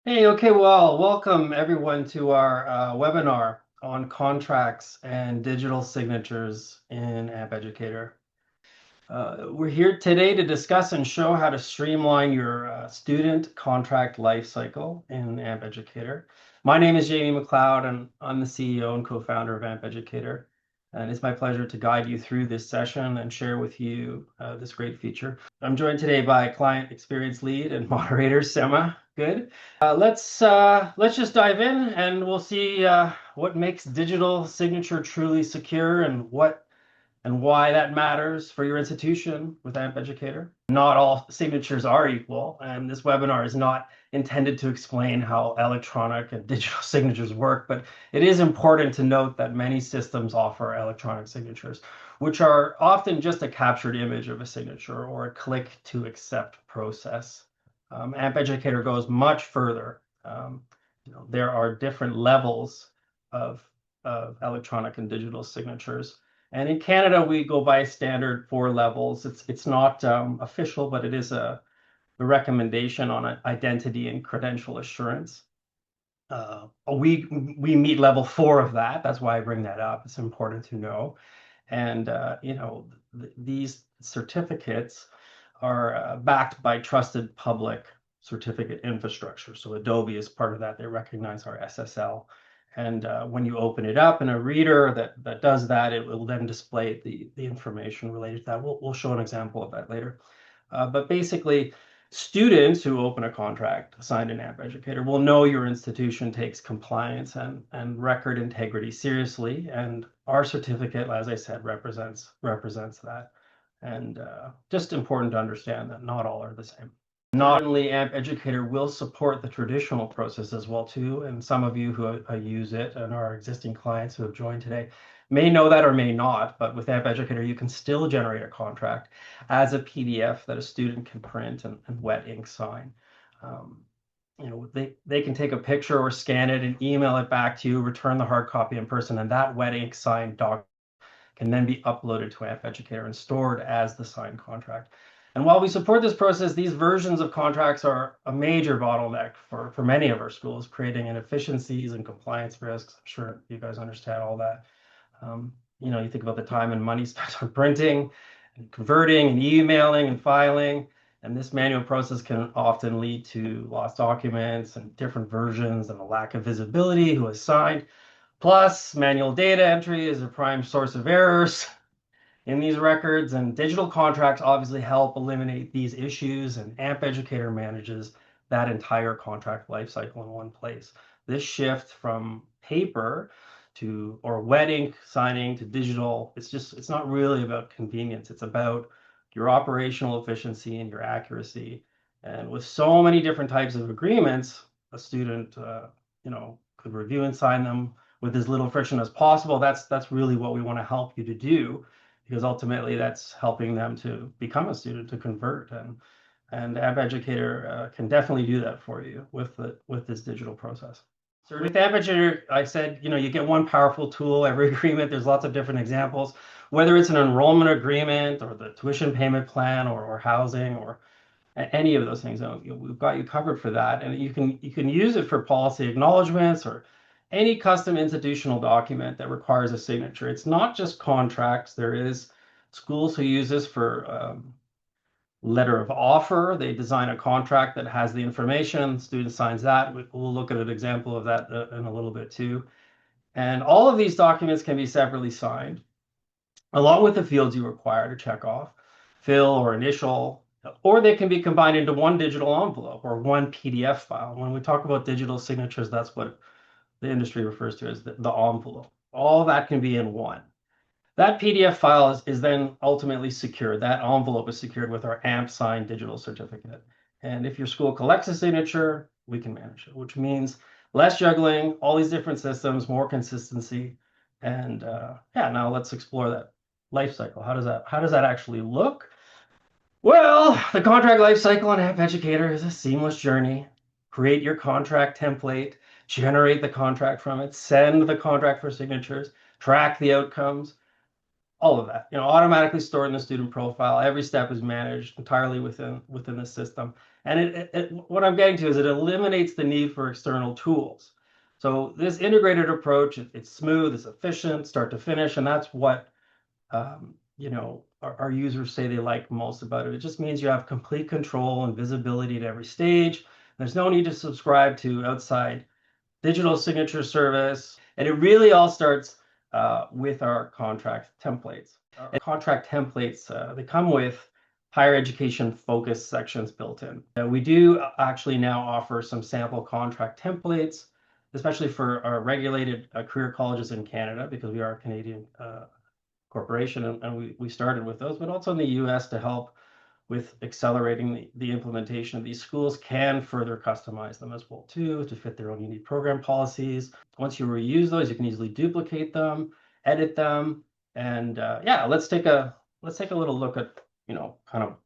Hey, okay, well, welcome everyone to our webinar on contracts and digital signatures in ampEducator. We're here today to discuss and show how to streamline your student contract lifecycle in ampEducator. My name is Jamie McLeod, and I'm the CEO and co-founder of ampEducator. And it's my pleasure to guide you through this session and share with you this great feature. I'm joined today by client experience lead and moderator, Sema. Good. Let's just dive in, and we'll see what makes digital signature truly secure and why that matters for your institution with ampEducator. Not all signatures are equal, and this webinar is not intended to explain how electronic and digital signatures work, but it is important to note that many systems offer electronic signatures, which are often just a captured image of a signature or a click to accept process. ampEducator goes much further. There are different levels of, electronic and digital signatures. And in Canada, we go by standard 4 levels. It's not official, but it is a recommendation on identity and credential assurance. We meet level 4 of that. That's why I bring that up. It's important to know. And these certificates are backed by trusted public certificate infrastructure. So Adobe is part of that. They recognize our SSL. And when you open it up in a reader that does that, it will then display the information related to that. We'll show an example of that later. But basically, students who open a contract signed in ampEducator will know your institution takes compliance and record integrity seriously. And our certificate, as I said, represents that. And just important to understand that not all are the same. Not only ampEducator will support the traditional process as well too, and some of you who use it and are existing clients who have joined today may know that or may not, but with ampEducator you can still generate a contract as a PDF that a student can print and wet ink sign. They can take a picture or scan it and email it back to you, return the hard copy in person, and that wet ink signed document can then be uploaded to ampEducator and stored as the signed contract. And while we support this process, these versions of contracts are a major bottleneck for many of our schools, creating inefficiencies and compliance risks. I'm sure you guys understand all that. You think about the time and money spent on printing and converting and emailing and filing, and this manual process can often lead to lost documents and different versions and a lack of visibility who has signed. Plus, manual data entry is a prime source of errors in these records, and digital contracts obviously help eliminate these issues, and ampEducator manages that entire contract lifecycle in one place. This shift from paper or wet ink signing to digital, it's not really about convenience. It's about your operational efficiency and your accuracy. And with so many different types of agreements, a student, could review and sign them with as little friction as possible. That's really what we want to help you to do, because ultimately that's helping them to become a student, to convert. And ampEducator can definitely do that for you with this digital process. So with ampEducator, I said, you get one powerful tool every agreement. There's lots of different examples, whether it's an enrollment agreement or the tuition payment plan or housing or any of those things. We've got you covered for that, and you can use it for policy acknowledgments or any custom institutional document that requires a signature. It's not just contracts. There is schools who use this for letter of offer. They design a contract that has the information. The student signs that. We'll look at an example of that in a little bit too. And all of these documents can be separately signed, along with the fields you require to check off, fill or initial, or they can be combined into one digital envelope or one PDF file. When we talk about digital signatures, that's what the industry refers to as the envelope. All that can be in one. That PDF file is then ultimately secured. That envelope is secured with our ampSign digital certificate. And if your school collects a signature, we can manage it, which means less juggling, all these different systems, more consistency. And now let's explore that life cycle. How does that actually look? Well, the contract lifecycle in ampEducator is a seamless journey. Create your contract template, generate the contract from it, send the contract for signatures, track the outcomes, all of that, automatically stored in the student profile. Every step is managed entirely within the system. And what I'm getting to is it eliminates the need for external tools. So this integrated approach, it's smooth, it's efficient, start to finish, and that's what our users say they like most about it. It just means you have complete control and visibility at every stage. There's no need to subscribe to outside digital signature service. And it really all starts with our contract templates. And contract templates, they come with higher education focus sections built in. We do actually now offer some sample contract templates, especially for our regulated career colleges in Canada, because we are a Canadian corporation, and we started with those, but also in the US to help with accelerating the implementation of these. Schools can further customize them as well too to fit their own unique program policies. Once you reuse those, you can easily duplicate them, edit them, and yeah, let's take a little look at kind of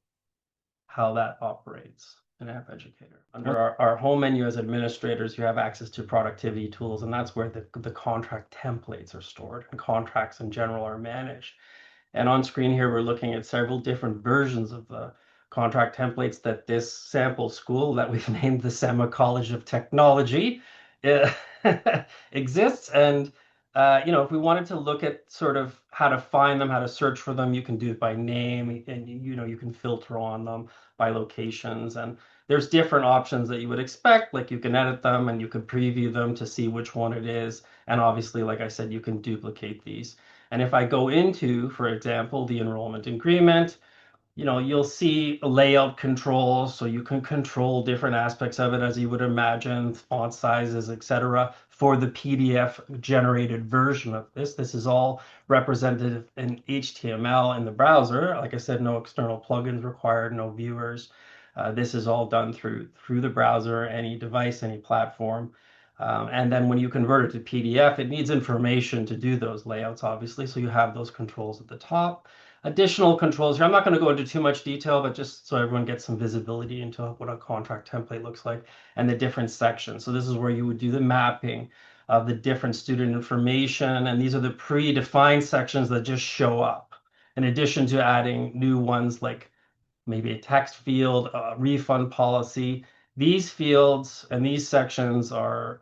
how that operates in ampEducator. Under our home menu as administrators, you have access to productivity tools, and that's where the contract templates are stored and contracts in general are managed. And on screen here, we're looking at several different versions of the contract templates that this sample school that we've named the SEMA College of Technology exists. And, if we wanted to look at sort of how to find them, how to search for them, you can do it by name, and, you can filter on them by locations. And there's different options that you would expect, like you can edit them and you can preview them to see which one it is. And obviously, like I said, you can duplicate these. And if I go into, for example, the enrollment agreement, you'll see layout controls, so you can control different aspects of it as you would imagine, font sizes, etc. For the PDF generated version of this. This is all represented in HTML in the browser. Like I said, no external plugins required, no viewers. This is all done through the browser, any device, any platform. And then when you convert it to PDF, it needs information to do those layouts, obviously. So you have those controls at the top. Additional controls here. I'm not going to go into too much detail, but just so everyone gets some visibility into what a contract template looks like and the different sections. So this is where you would do the mapping of the different student information. And these are the predefined sections that just show up, in addition to adding new ones like maybe a text field, a refund policy. These fields and these sections are,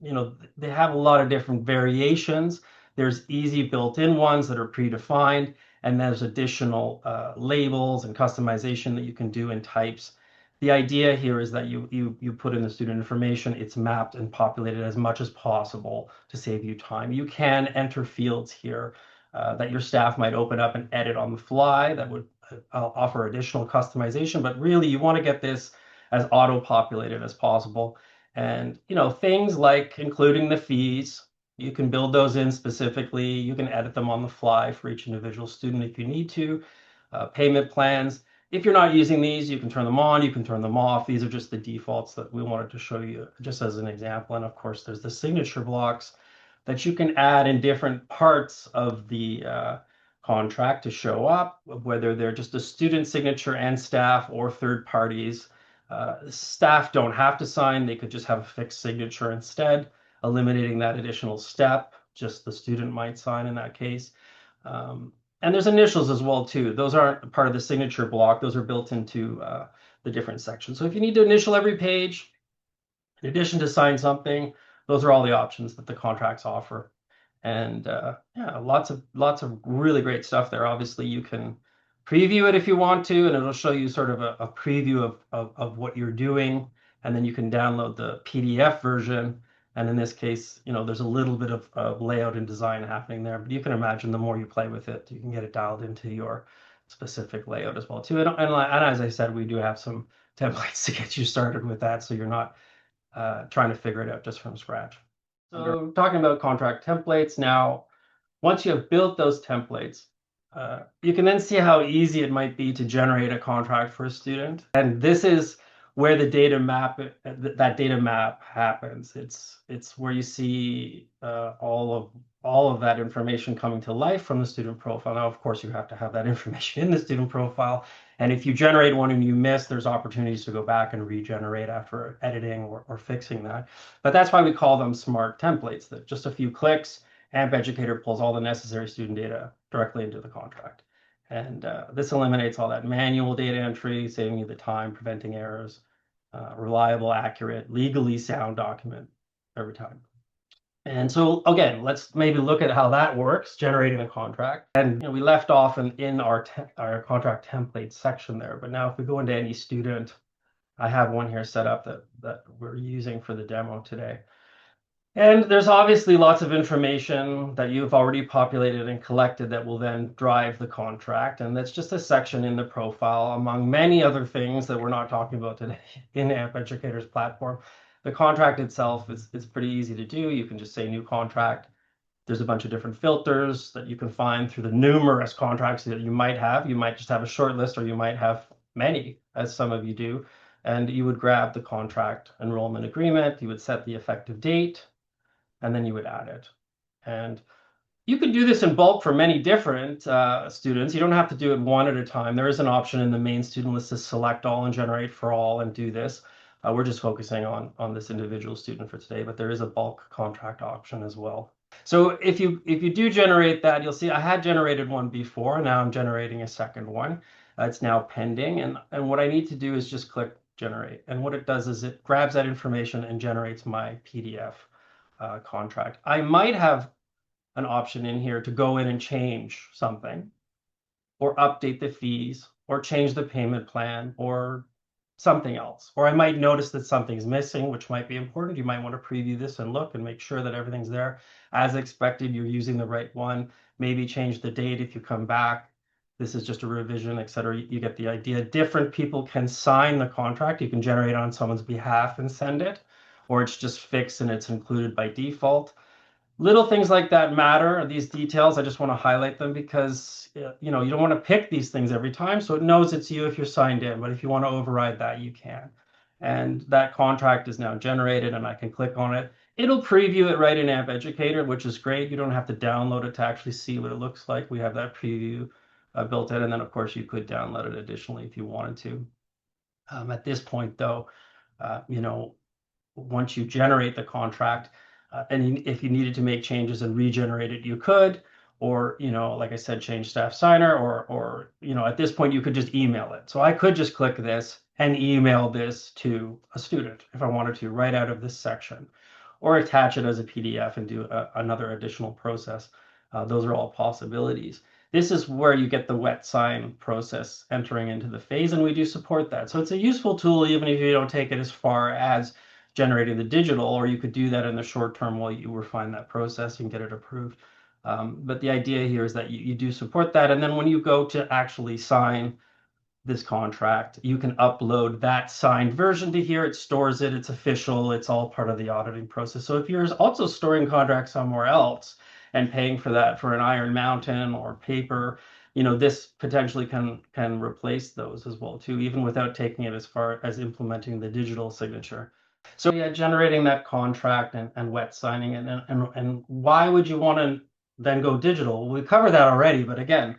they have a lot of different variations. There's easy built-in ones that are predefined, and there's additional labels and customization that you can do in types. The idea here is that you put in the student information, it's mapped and populated as much as possible to save you time. You can enter fields here that your staff might open up and edit on the fly that would offer additional customization, but really you want to get this as auto-populated as possible. And things like including the fees, you can build those in specifically. You can edit them on the fly for each individual student if you need to. Payment plans. If you're not using these, you can turn them on, you can turn them off. These are just the defaults that we wanted to show you just as an example. And of course, there's the signature blocks that you can add in different parts of the contract to show up, whether they're just a student signature and staff or third parties. Staff don't have to sign, they could just have a fixed signature instead, eliminating that additional step. Just the student might sign in that case. And there's initials as well too. Those aren't part of the signature block. Those are built into the different sections. So if you need to initial every page, in addition to sign something, those are all the options that the contracts offer. And yeah, lots of really great stuff there. Obviously, you can preview it if you want to, and it'll show you sort of a preview of what you're doing. And then you can download the PDF version. And in this case, there's a little bit of layout and design happening there. But you can imagine the more you play with it, you can get it dialed into your specific layout as well too. And as I said, we do have some templates to get you started with that, so you're not trying to figure it out just from scratch. So talking about contract templates now, once you have built those templates, you can then see how easy it might be to generate a contract for a student. And this is where the data map, that data map happens. It's where you see all of that information coming to life from the student profile. Now, of course, you have to have that information in the student profile. And if you generate one and you miss, there's opportunities to go back and regenerate after editing or fixing that. But that's why we call them smart templates, that just a few clicks ampEducator pulls all the necessary student data directly into the contract. And this eliminates all that manual data entry, saving you the time, preventing errors, reliable, accurate, legally sound document every time. And so again, let's maybe look at how that works, generating a contract. And we left off in our contract template section there. But now if we go into any student, I have one here set up that we're using for the demo today. And there's obviously lots of information that you've already populated and collected that will then drive the contract. And that's just a section in the profile among many other things that we're not talking about today in ampEducator's platform. The contract itself is pretty easy to do. You can just say new contract. There's a bunch of different filters that you can find through the numerous contracts that you might have. You might just have a short list, or you might have many, as some of you do. And you would grab the contract enrollment agreement. You would set the effective date, and then you would add it. And you can do this in bulk for many different students. You don't have to do it one at a time. There is an option in the main student list to select all and generate for all and do this. We're just focusing on this individual student for today, but there is a bulk contract option as well. So if you do generate that, you'll see I had generated one before, and now I'm generating a second one. It's now pending, and what I need to do is just click generate. And what it does is it grabs that information and generates my PDF contract. I might have an option in here to go in and change something, or update the fees, or change the payment plan, or something else. Or I might notice that something's missing, which might be important. You might want to preview this and look and make sure that everything's there. As expected, you're using the right one. Maybe change the date if you come back. This is just a revision, etc. You get the idea. Different people can sign the contract. You can generate on someone's behalf and send it, or it's just fixed and it's included by default. Little things like that matter. These details, I just want to highlight them because you don't want to pick these things every time, so it knows it's you if you're signed in. But if you want to override that, you can. And that contract is now generated, and I can click on it. It'll preview it right in ampEducator, which is great. You don't have to download it to actually see what it looks like. We have that preview built in, and then of course you could download it additionally if you wanted to. At this point, though, once you generate the contract, and if you needed to make changes and regenerate it, you could, or, like I said, change staff signer, or at this point, you could just email it. So I could just click this and email this to a student if I wanted to, right out of this section, or attach it as a PDF and do another additional process. Those are all possibilities. This is where you get the wet sign process entering into the phase, and we do support that. So it's a useful tool, even if you don't take it as far as generating the digital, or you could do that in the short term while you refine that process and get it approved. But the idea here is that you do support that. And then when you go to actually sign this contract, you can upload that signed version to here. It stores it. It's official. It's all part of the auditing process. So if you're also storing contracts somewhere else and paying for that for an Iron Mountain or paper, this potentially can replace those as well too, even without taking it as far as implementing the digital signature. So yeah, generating that contract and wet signing it, and why would you want to then go digital? We covered that already, but again,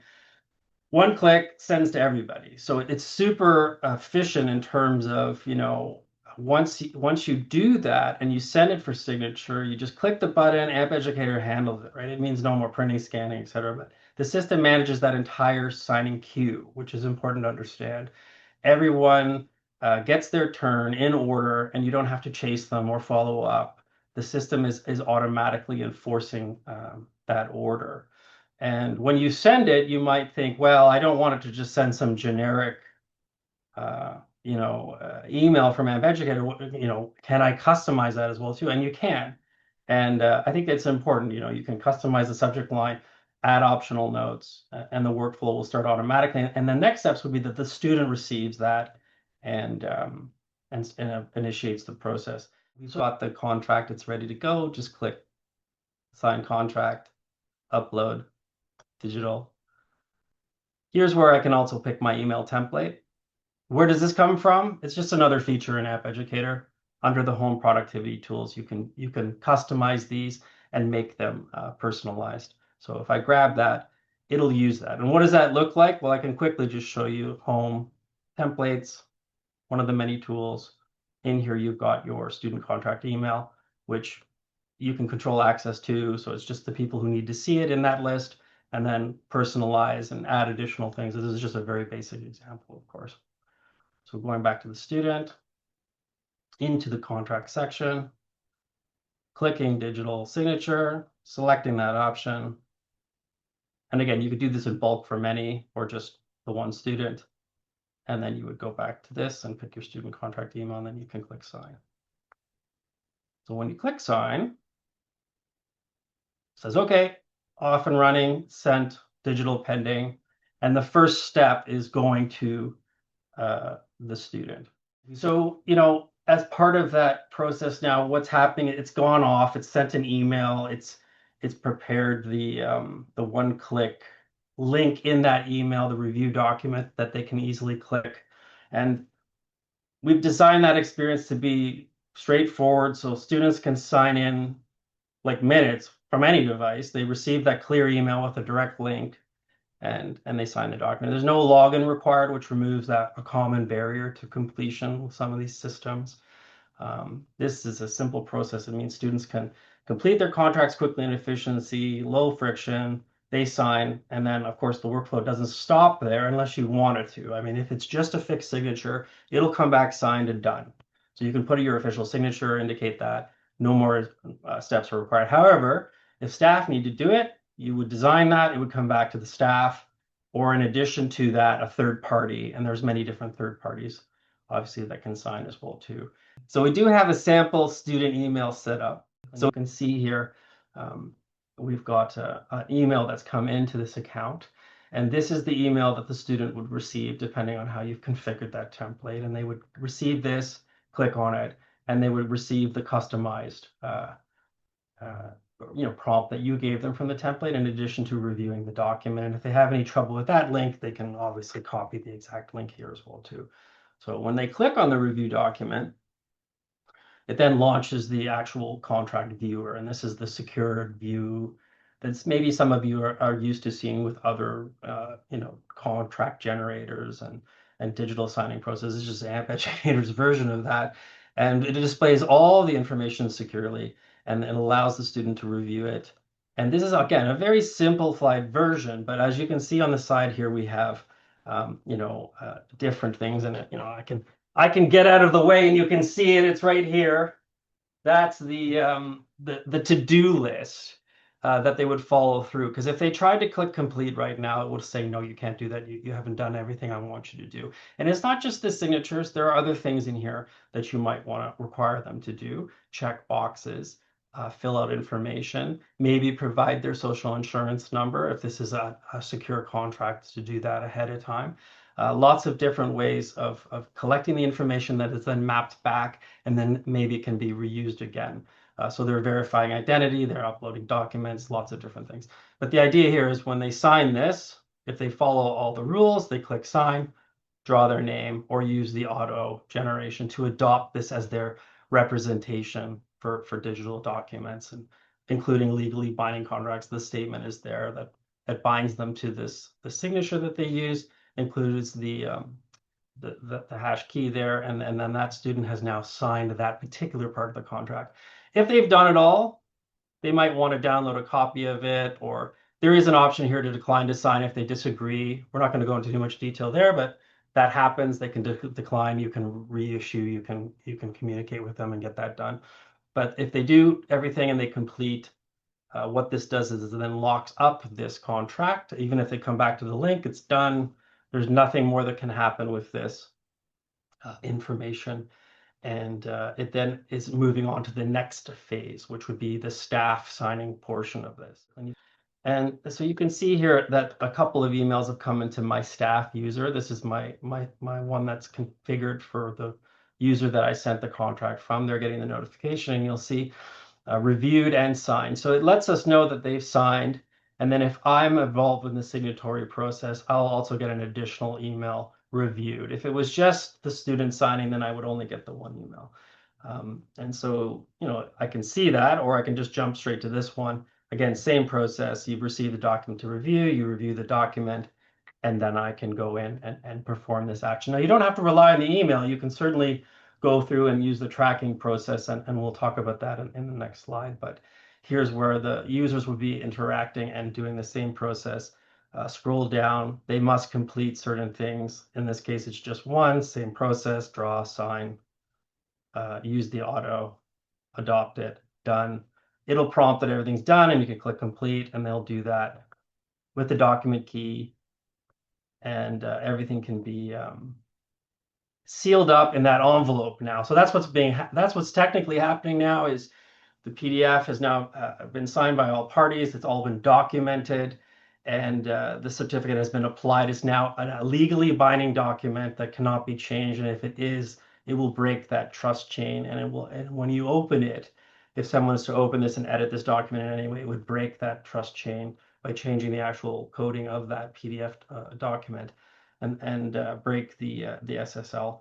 one click sends to everybody. So it's super efficient in terms of, once you do that and you send it for signature, you just click the button, ampEducator handles it, right? It means no more printing, scanning, etc. But the system manages that entire signing queue, which is important to understand. Everyone gets their turn in order, and you don't have to chase them or follow up. The system is automatically enforcing that order. And when you send it, you might think, well, I don't want it to just send some generic, email from ampEducator. Can I customize that as well too? And you can. And I think it's important. You can customize the subject line, add optional notes, and the workflow will start automatically. And the next steps would be that the student receives that and initiates the process. We've got the contract, it's ready to go. Just click sign contract, upload, digital. Here's where I can also pick my email template. Where does this come from? It's just another feature in ampEducator. Under the home productivity tools, you can customize these and make them personalized. So if I grab that, it'll use that. And what does that look like? Well, I can quickly just show you home templates, one of the many tools. In here, you've got your student contract email, which you can control access to. So it's just the people who need to see it in that list, and then personalize and add additional things. This is just a very basic example, of course. So going back to the student, into the contract section, clicking digital signature, selecting that option. And again, you could do this in bulk for many or just the one student. And then you would go back to this and pick your student contract email, and then you can click sign. So when you click sign, it says, okay, off and running, sent, digital pending. And the first step is going to the student. So, as part of that process now, what's happening, it's gone off, it's sent an email, it's prepared the one-click link in that email, the review document that they can easily click. And we've designed that experience to be straightforward so students can sign in like minutes from any device. They receive that clear email with a direct link, and they sign the document. There's no login required, which removes a common barrier to completion with some of these systems. This is a simple process. It means students can complete their contracts quickly and efficiency, low friction, they sign, and then of course the workflow doesn't stop there unless you want it to. I mean, if it's just a fixed signature, it'll come back signed and done. So you can put your official signature, indicate that no more steps are required. However, if staff need to do it, you would design that, it would come back to the staff, or in addition to that, a third party, and there's many different third parties, obviously, that can sign as well too. So we do have a sample student email set up. So you can see here, we've got an email that's come into this account, and this is the email that the student would receive depending on how you've configured that template, and they would receive this, click on it, and they would receive the customized prompt that you gave them from the template, in addition to reviewing the document. And if they have any trouble with that link, they can obviously copy the exact link here as well too. So when they click on the review document, it then launches the actual contract viewer, and this is the secured view that's maybe some of you are used to seeing with other contract generators and digital signing processes. It's just ampEducator's version of that, and it displays all the information securely, and it allows the student to review it. And this is, again, a very simplified version, but as you can see on the side here, we have different things in it. I can get out of the way and you can see it. It's right here. That's the to-do list that they would follow through. Because if they tried to click complete right now, it would say, no, you can't do that. You haven't done everything I want you to do. And it's not just the signatures. There are other things in here that you might want to require them to do. Check boxes, fill out information, maybe provide their social insurance number if this is a secure contract, to do that ahead of time. Lots of different ways of collecting the information that is then mapped back, and then maybe it can be reused again. So they're verifying identity, they're uploading documents, lots of different things. But the idea here is when they sign this, if they follow all the rules, they click sign, draw their name, or use the auto generation to adopt this as their representation for digital documents, and including legally binding contracts. The statement is there that binds them to the signature that they use, includes the hash key there, and then that student has now signed that particular part of the contract. If they've done it all, they might want to download a copy of it, or there is an option here to decline to sign if they disagree. We're not going to go into too much detail there, but that happens. They can decline. You can reissue. You can communicate with them and get that done. But if they do everything and they complete, what this does is it then locks up this contract. Even if they come back to the link, it's done. There's nothing more that can happen with this information. And it then is moving on to the next phase, which would be the staff signing portion of this. And so you can see here that a couple of emails have come into my staff user. This is my one that's configured for the user that I sent the contract from. They're getting the notification, and you'll see reviewed and signed. So it lets us know that they've signed. And then if I'm involved in the signatory process, I'll also get an additional email reviewed. If it was just the student signing, then I would only get the one email. And so, I can see that, or I can just jump straight to this one. Again, same process. You've received the document to review, you review the document, and then I can go in and perform this action. Now, you don't have to rely on the email. You can certainly go through and use the tracking process, and we'll talk about that in the next slide. But here's where the users would be interacting and doing the same process. Scroll down, they must complete certain things. In this case, it's just one, same process, draw, sign, use the auto, adopt it, done. It'll prompt that everything's done, and you can click complete, and they'll do that with the document key, and everything can be sealed up in that envelope now. So that's what's technically happening now. Is the PDF has now been signed by all parties. It's all been documented, and the certificate has been applied. It's now a legally binding document that cannot be changed, and if it is, it will break that trust chain, and it will. And when you open it, if someone was to open this and edit this document in any way, it would break that trust chain by changing the actual coding of that PDF document, and break the SSL.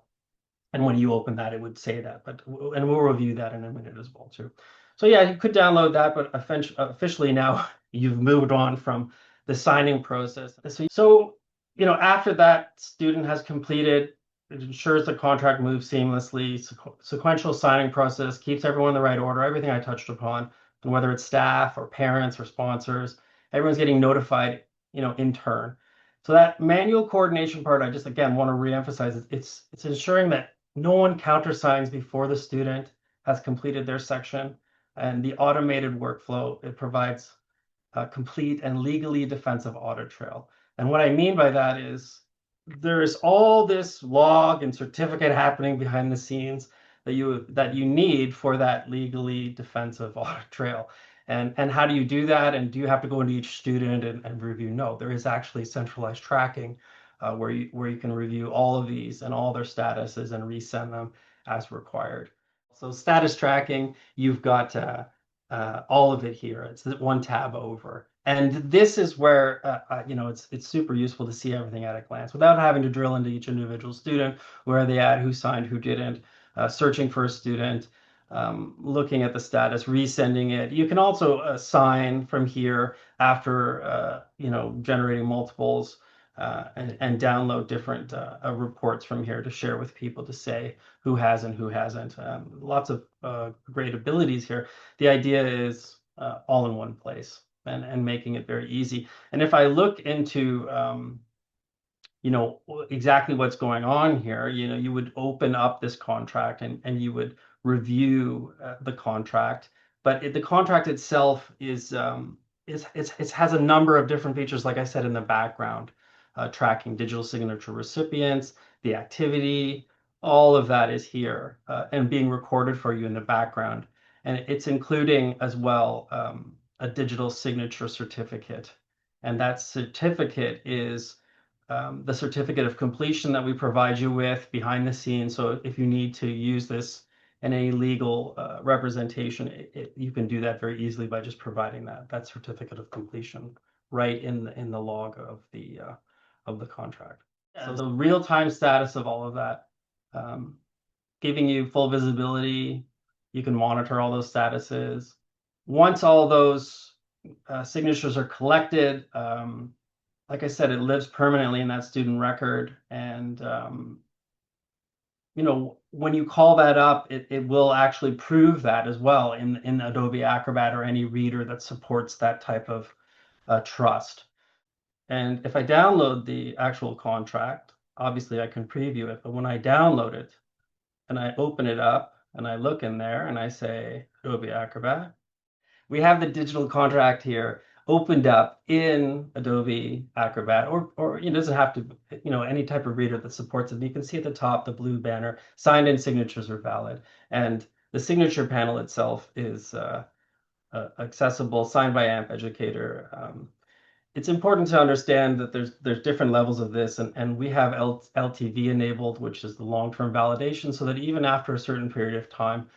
And when you open that, it would say that. And we'll review that in a minute as well too. So yeah, you could download that, but officially now you've moved on from the signing process. So after that student has completed, it ensures the contract moves seamlessly. Sequential signing process keeps everyone in the right order. Everything I touched upon, and whether it's staff or parents or sponsors, everyone's getting notified, in turn. So that manual coordination part, I just again want to reemphasize, it's ensuring that no one countersigns before the student has completed their section, and the automated workflow, it provides a complete and legally defensive audit trail. And what I mean by that is there's all this log and certificate happening behind the scenes that you need for that legally defensive audit trail. And how do you do that? And do you have to go into each student and review? No, there is actually centralized tracking where you can review all of these and all their statuses and resend them as required. So status tracking, you've got all of it here. It's one tab over. And this is where it's super useful to see everything at a glance without having to drill into each individual student. Where are they at? Who signed? Who didn't? Searching for a student, looking at the status, resending it. You can also assign from here after generating multiples and download different reports from here to share with people to say who has and who hasn't. Lots of great abilities here. The idea is all in one place. And making it very easy. And if I look into, exactly what's going on here, you would open up this contract and you would review the contract. But the contract itself it has a number of different features, like I said, in the background, tracking digital signature recipients, the activity, all of that is here and being recorded for you in the background. And it's including as well a digital signature certificate. And that certificate is the certificate of completion that we provide you with behind the scenes. So if you need to use this in a legal representation, you can do that very easily by just providing that certificate of completion right in the log of the contract. So the real-time status of all of that, giving you full visibility. You can monitor all those statuses. Once all those signatures are collected, like I said, it lives permanently in that student record. And, when you call that up, it will actually prove that as well in Adobe Acrobat or any reader that supports that type of trust. And if I download the actual contract, obviously I can preview it. But when I download it and I open it up and I look in there and I say Adobe Acrobat, we have the digital contract here opened up in Adobe Acrobat, or it doesn't have to, any type of reader that supports it. And you can see at the top, the blue banner, signed in signatures are valid. And the signature panel itself is accessible, signed by ampEducator. It's important to understand that there's different levels of this, and we have LTV enabled, which is the long-term validation, so that even after a certain period of time,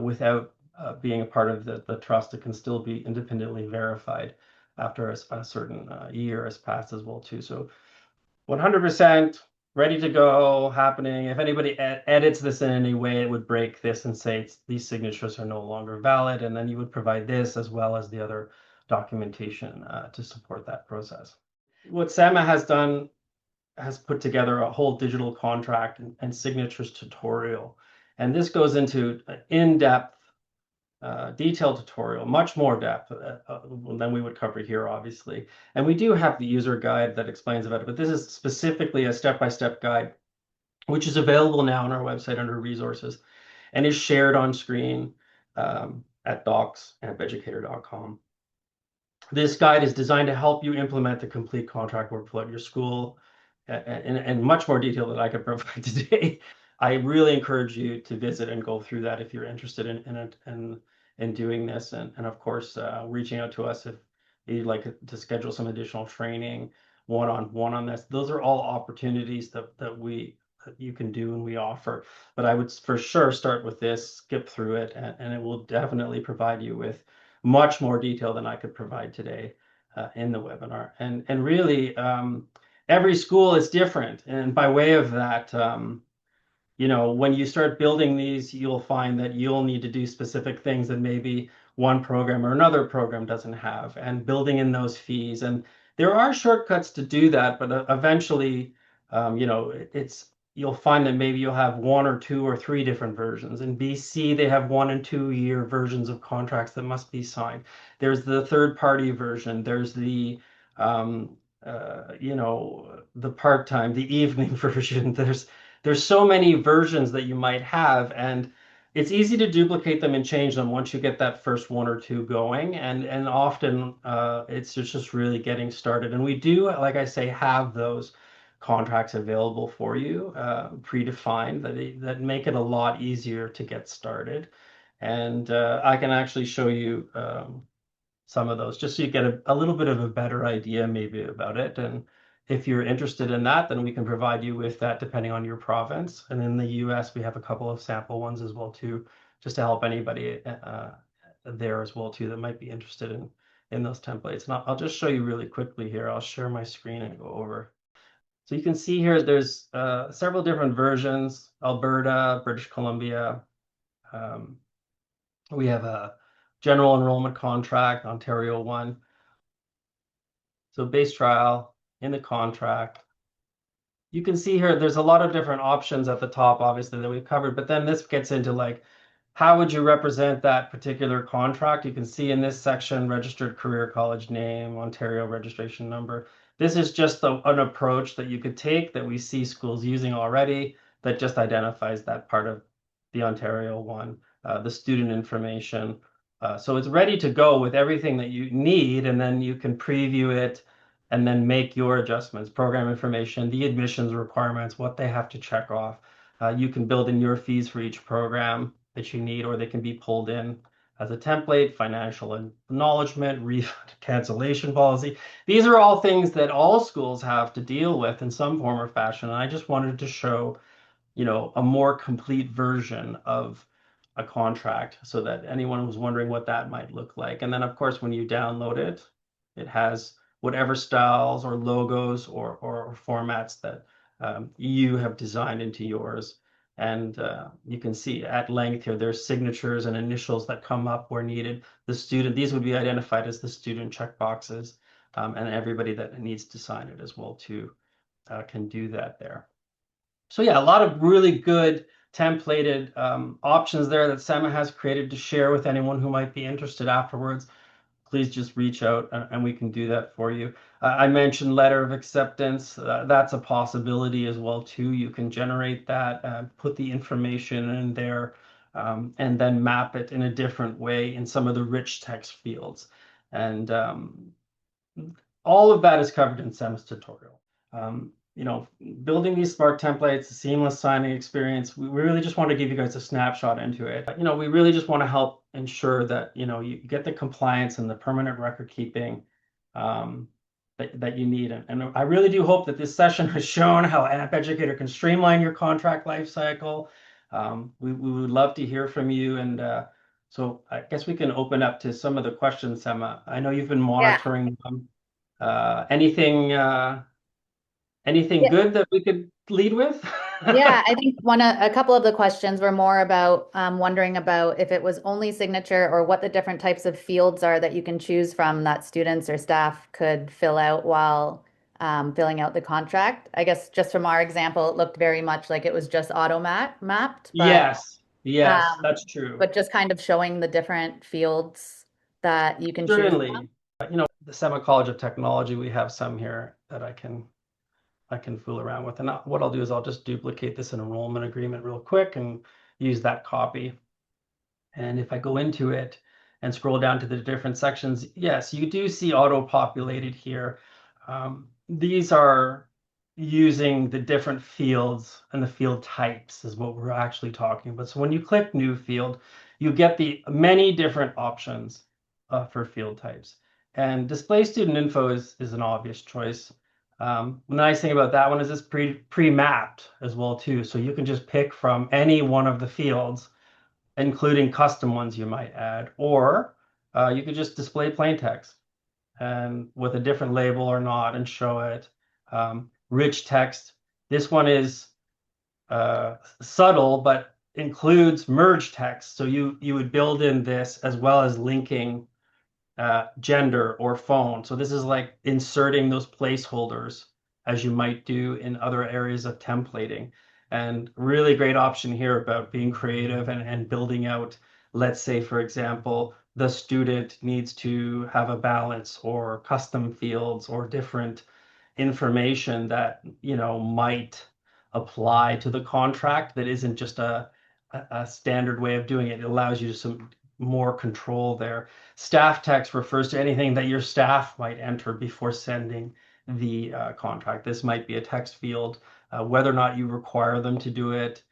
without being a part of the trust, it can still be independently verified after a certain year has passed as well too. So 100% ready to go, happening. If anybody edits this in any way, it would break this and say these signatures are no longer valid, and then you would provide this as well as the other documentation to support that process. What SAMA has done has put together a whole digital contract and signatures tutorial. And this goes into in-depth detailed tutorial, much more depth than we would cover here, obviously. And we do have the user guide that explains about it, but this is specifically a step-by-step guide, which is available now on our website under resources and is shared on screen at docs.ampeducator.com. This guide is designed to help you implement the complete contract workflow at your school in much more detail than I could provide today. I really encourage you to visit and go through that if you're interested in it and in doing this. And of course, reaching out to us if you'd like to schedule some additional training one-on-one on this. Those are all opportunities that you can do and we offer. But I would for sure start with this, skip through it, and it will definitely provide you with much more detail than I could provide today in the webinar. And really, every school is different. And by way of that, when you start building these, you'll find that you'll need to do specific things that maybe one program or another program doesn't have, and building in those fees. And there are shortcuts to do that, but eventually, you'll find that maybe you'll have one or two or three different versions. In BC, they have 1 and 2 year versions of contracts that must be signed. There's the third party version. There's the the part-time, the evening version. There's so many versions that you might have, and it's easy to duplicate them and change them once you get that first one or two going. And often it's just really getting started. And we do, like I say, have those contracts available for you, predefined, that make it a lot easier to get started. And I can actually show you some of those just so you get a little bit of a better idea maybe about it. And if you're interested in that, then we can provide you with that depending on your province. And in the US, we have a couple of sample ones as well too, just to help anybody there as well too that might be interested in those templates. And I'll just show you really quickly here. I'll share my screen and go over. So you can see here, there's several different versions: Alberta, British Columbia. We have a general enrollment contract, Ontario one. So base trial in the contract. You can see here, there's a lot of different options at the top, obviously, that we've covered, but then this gets into like, how would you represent that particular contract? You can see in this section, registered career college name, Ontario registration number. This is just an approach that you could take that we see schools using already that just identifies that part of the Ontario one, the student information. So it's ready to go with everything that you need, and then you can preview it and then make your adjustments, program information, the admissions requirements, what they have to check off. You can build in your fees for each program that you need, or they can be pulled in as a template, financial acknowledgement, refund cancellation policy. These are all things that all schools have to deal with in some form or fashion. And I just wanted to show, a more complete version of a contract so that anyone who's wondering what that might look like. And then, of course, when you download it, it has whatever styles or logos or formats that you have designed into yours. And you can see at length here, there's signatures and initials that come up where needed. These would be identified as the student checkboxes, and everybody that needs to sign it as well too can do that there. So yeah, a lot of really good templated options there that Sema has created to share with anyone who might be interested afterwards. Please just reach out and we can do that for you. I mentioned letter of acceptance. That's a possibility as well too. You can generate that, put the information in there, and then map it in a different way in some of the rich text fields. And all of that is covered in Sema's tutorial. Building these smart templates, a seamless signing experience, we really just want to give you guys a snapshot into it. We really just want to help ensure that, you get the compliance and the permanent record keeping that you need. And I really do hope that this session has shown how ampEducator can streamline your contract lifecycle. We would love to hear from you. And so I guess we can open up to some of the questions, Sema. I know you've been monitoring them. Anything good that we could lead with? Yeah, I think a couple of the questions were more about wondering about if it was only signature or what the different types of fields are that you can choose from that students or staff could fill out while filling out the contract. I guess just from our example, it looked very much like it was just mapped. But Yes. Yes, that's true. but just kind of showing the different fields that you can choose from. Certainly, the Sema College of Technology, we have some here that I can fool around with. And what I'll do is I'll just duplicate this enrollment agreement real quick and use that copy. And if I go into it and scroll down to the different sections, yes, you do see auto-populated here. These are using the different fields, and the field types is what we're actually talking about. So when you click new field, you get the many different options for field types. And display student info is an obvious choice. The nice thing about that one is it's pre-mapped as well too. So you can just pick from any one of the fields, including custom ones you might add, or you could just display plain text and with a different label or not and show it. Rich text. This one is subtle, but includes merge text. So you would build in this as well as linking gender or phone. So this is like inserting those placeholders as you might do in other areas of templating. And really great option here about being creative and building out, let's say, for example, the student needs to have a balance or custom fields or different information that, might apply to the contract that isn't just a standard way of doing it. It allows you some more control there. Staff text refers to anything that your staff might enter before sending the contract. This might be a text field, whether or not you require them to do it.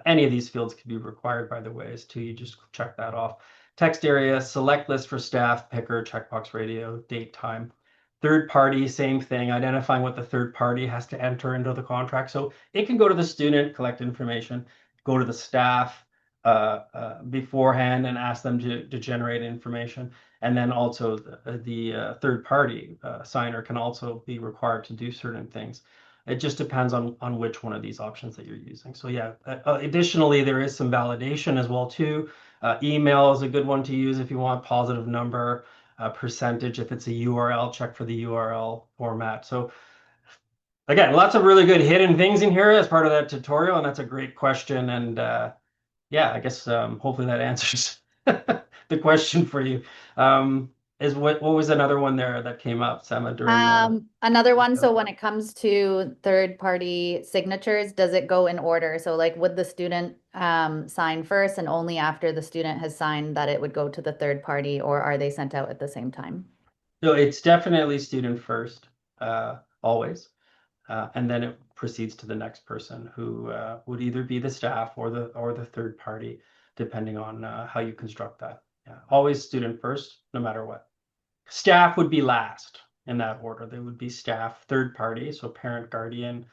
Any of these fields can be required, by the way, as too. You just check that off. Text area, select list for staff, picker, checkbox radio, date, time. Third party, same thing, identifying what the third party has to enter into the contract. So it can go to the student, collect information, go to the staff beforehand and ask them to generate information. And then also the third party signer can also be required to do certain things. It just depends on which one of these options that you're using. So yeah, additionally, there is some validation as well too. Email is a good one to use if you want positive number, percentage. If it's a URL, check for the URL format. So again, lots of really good hidden things in here as part of that tutorial, and that's a great question. And yeah, I guess hopefully that answers the question for you. Is what was another one there that came up, Sema, during Another one, so when it comes to third-party signatures, does it go in order? So like would the student sign first and only after the student has signed that it would go to the third party, or are they sent out at the same time? So it's definitely student first, always. And then it proceeds to the next person who would either be the staff or the third party, depending on how you construct that. Yeah, always student first, no matter what. Staff would be last in that order. They would be staff, third party, so parent, guardian,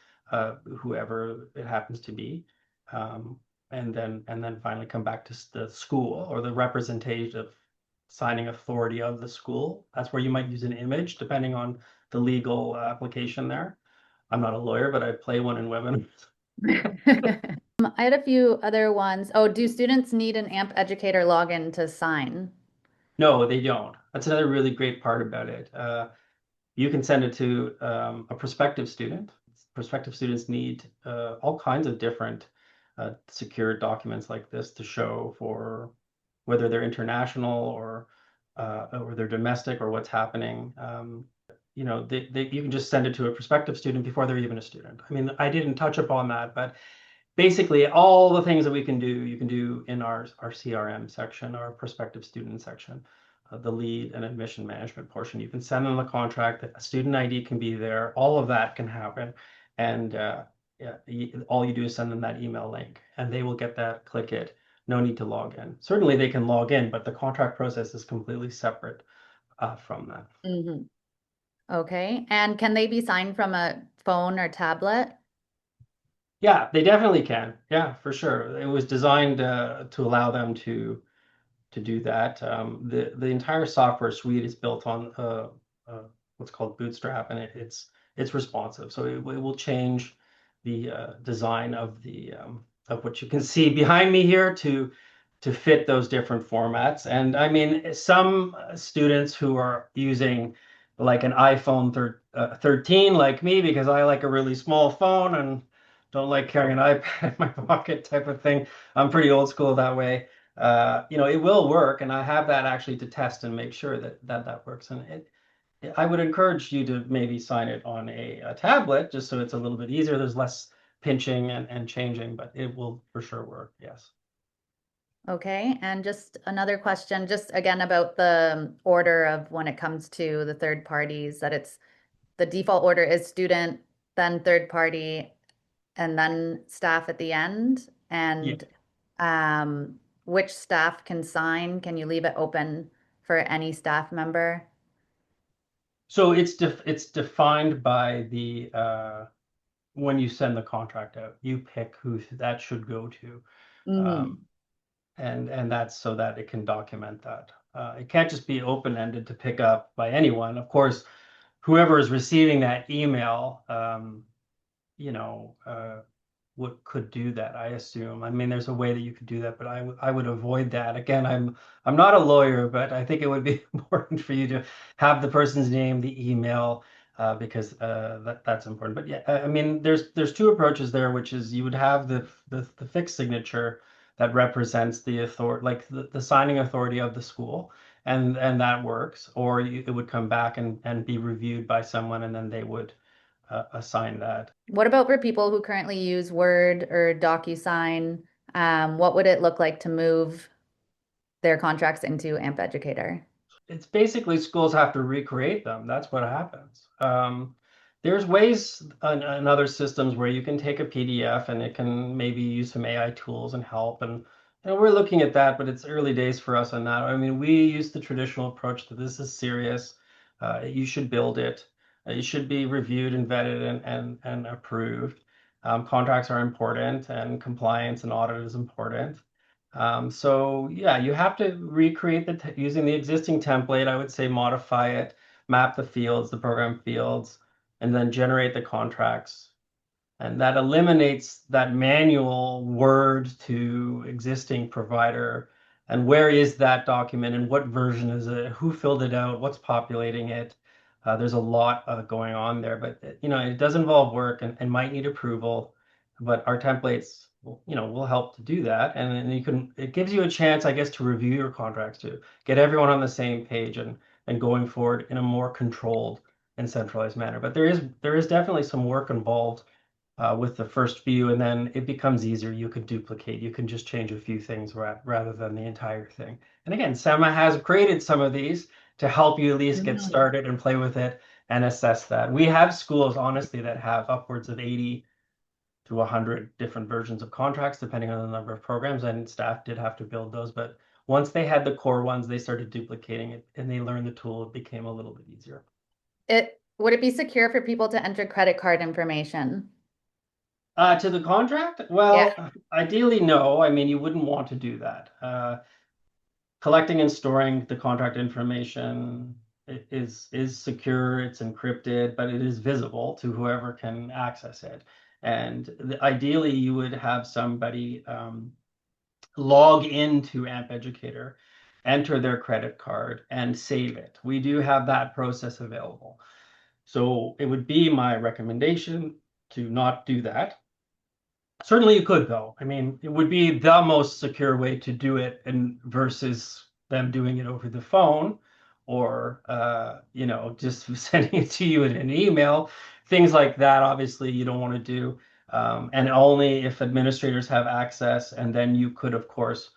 whoever it happens to be, and then finally come back to the school or the representative signing authority of the school. That's where you might use an image, depending on the legal application there. I'm not a lawyer, but I play one in women. I had a few other ones. Oh, do students need an ampEducator login to sign? No, they don't. That's another really great part about it. You can send it to a prospective student. Prospective students need all kinds of different secure documents like this to show for whether they're international or they're domestic or what's happening. You can just send it to a prospective student before they're even a student. I mean, I didn't touch upon that, but basically all the things that we can do, you can do in our CRM section, our prospective student section, the lead and admission management portion. You can send them the contract, a student ID can be there, all of that can happen. And yeah, all you do is send them that email link and they will get that, click it, no need to log in. Certainly they can log in, but the contract process is completely separate from that. Mm-hmm. Okay, and can they be signed from a phone or tablet? Yeah, they definitely can. Yeah, for sure. It was designed to allow them to do that. The entire software suite is built on what's called Bootstrap, and it's responsive. So it will change the design of of what you can see behind me here to fit those different formats. And I mean, some students who are using like an iPhone 13 like me, because I like a really small phone and don't like carrying an iPad in my pocket type of thing. I'm pretty old school that way. It will work, and I have that actually to test and make sure that works. And I would encourage you to maybe sign it on a tablet just so it's a little bit easier. There's less pinching and changing, but it will for sure work. Yes. Okay, and just another question, just again about the order of when it comes to the third parties, that it's the default order is student, then third party, and then staff at the end. Yeah. And which staff can sign? Can you leave it open for any staff member? So it's defined by the when you send the contract out, you pick who that should go to. Um, Mhm. and that's so that it can document that. It can't just be open-ended to pick up by anyone. Of course, whoever is receiving that email, you know, what could do that, I assume. I mean, there's a way that you could do that, but I would avoid that. Again, I'm not a lawyer, but I think it would be important for you to have the person's name, the email, because that's important. But yeah, I mean, there's two approaches there, which is you would have the fixed signature that represents the authority, like the signing authority of the school, and that works, or it would come back and be reviewed by someone, and then they would assign that. What about for people who currently use Word or DocuSign? What would it look like to move their contracts into ampEducator? It's basically schools have to recreate them. That's what happens. There's ways in other systems where you can take a PDF and it can maybe use some AI tools and help. And we're looking at that, but it's early days for us on that. I mean, we use the traditional approach that this is serious. You should build it. It should be reviewed and vetted and approved. Contracts are important, and compliance and audit is important. So yeah, you have to recreate using the existing template. I would say modify it, map the fields, the program fields, and then generate the contracts. And that eliminates that manual word to existing provider. And where is that document and what version is it? Who filled it out? What's populating it? There's a lot going on there, but it does involve work and might need approval. But our templates, will help to do that. And then it gives you a chance, I guess, to review your contracts to get everyone on the same page and going forward in a more controlled and centralized manner. But there is definitely some work involved with the first view, and then it becomes easier. You can duplicate. You can just change a few things rather than the entire thing. And again, SEMA has created some of these to help you at least get Mhm. started and play with it and assess that. We have schools, honestly, that have upwards of 80 to 100 different versions of contracts, depending on the number of programs, and staff did have to build those. But once they had the core ones, they started duplicating it and they learned the tool. It became a little bit easier. Would it be secure for people to enter credit card information? To the contract? Yeah. Well, ideally, no. I mean, you wouldn't want to do that. Collecting and storing the contract information is secure, it's encrypted, but it is visible to whoever can access it. And ideally, you would have somebody log into ampEducator, enter their credit card, and save it. We do have that process available. So it would be my recommendation to not do that. Certainly you could, though. I mean, it would be the most secure way to do it and versus them doing it over the phone or just sending it to you in an email. Things like that, obviously, you don't want to do. And only if administrators have access, and then you could, of course,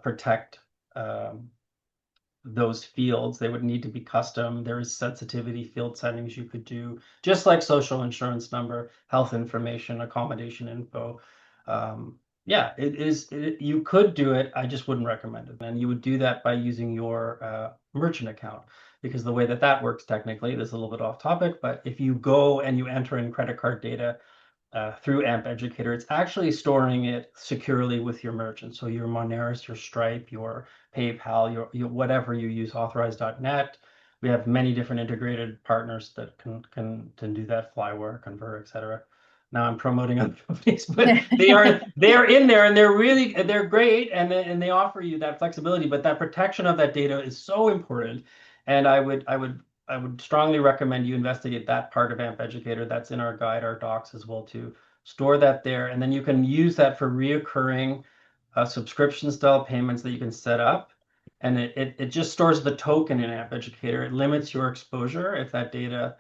protect um, those fields. They would need to be custom. There is sensitivity field settings you could do, just like social insurance number, health information, accommodation info. Yeah, you could do it. I just wouldn't recommend it. And you would do that by using your merchant account, because the way that works technically, this is a little bit off topic, but if you go and you enter in credit card data through ampEducator, it's actually storing it securely with your merchant. So your Moneris, your Stripe, your PayPal, your whatever you use, Authorize.net. We have many different integrated partners that can do that, Flyware, Convert, etc. Now I'm promoting other companies, but they are in there and they're great and they offer you that flexibility, but that protection of that data is so important. And I would strongly recommend you investigate that part of ampEducator. That's in our guide, our docs as well too, store that there, and then you can use that for reoccurring subscription style payments that you can set up. And it just stores the token in ampEducator. It limits your exposure if that data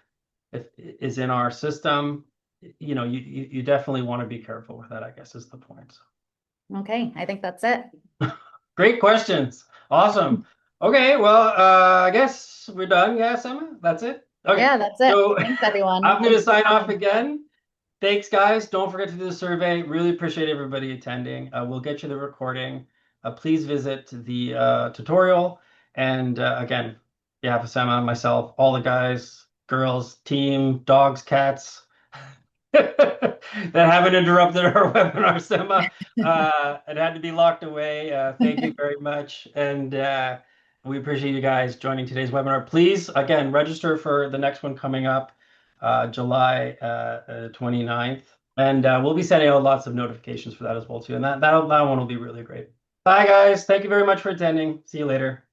is in our system. You definitely want to be careful with that, I guess is the point. Okay, I think that's it. Great questions. Awesome. Okay, well, I guess we're done. Yes, Emma, that's it. Okay, Yeah, that's it. so Thanks, everyone. I'm going to Thanks for sign off coming. again. Thanks, guys. Don't forget to do the survey. Really appreciate everybody attending. We'll get you the recording. Please visit the tutorial. And again, yeah, Emma, myself, all the guys, girls, team, dogs, cats that haven't interrupted our webinar, Sema. It had to be locked away. Thank you very much. And we appreciate you guys joining today's webinar. Please, again, register for the next one coming up, July 29th. And we'll be sending out lots of notifications for that as well, too. And that one will be really great. Bye, guys. Thank you very much for attending. See you later.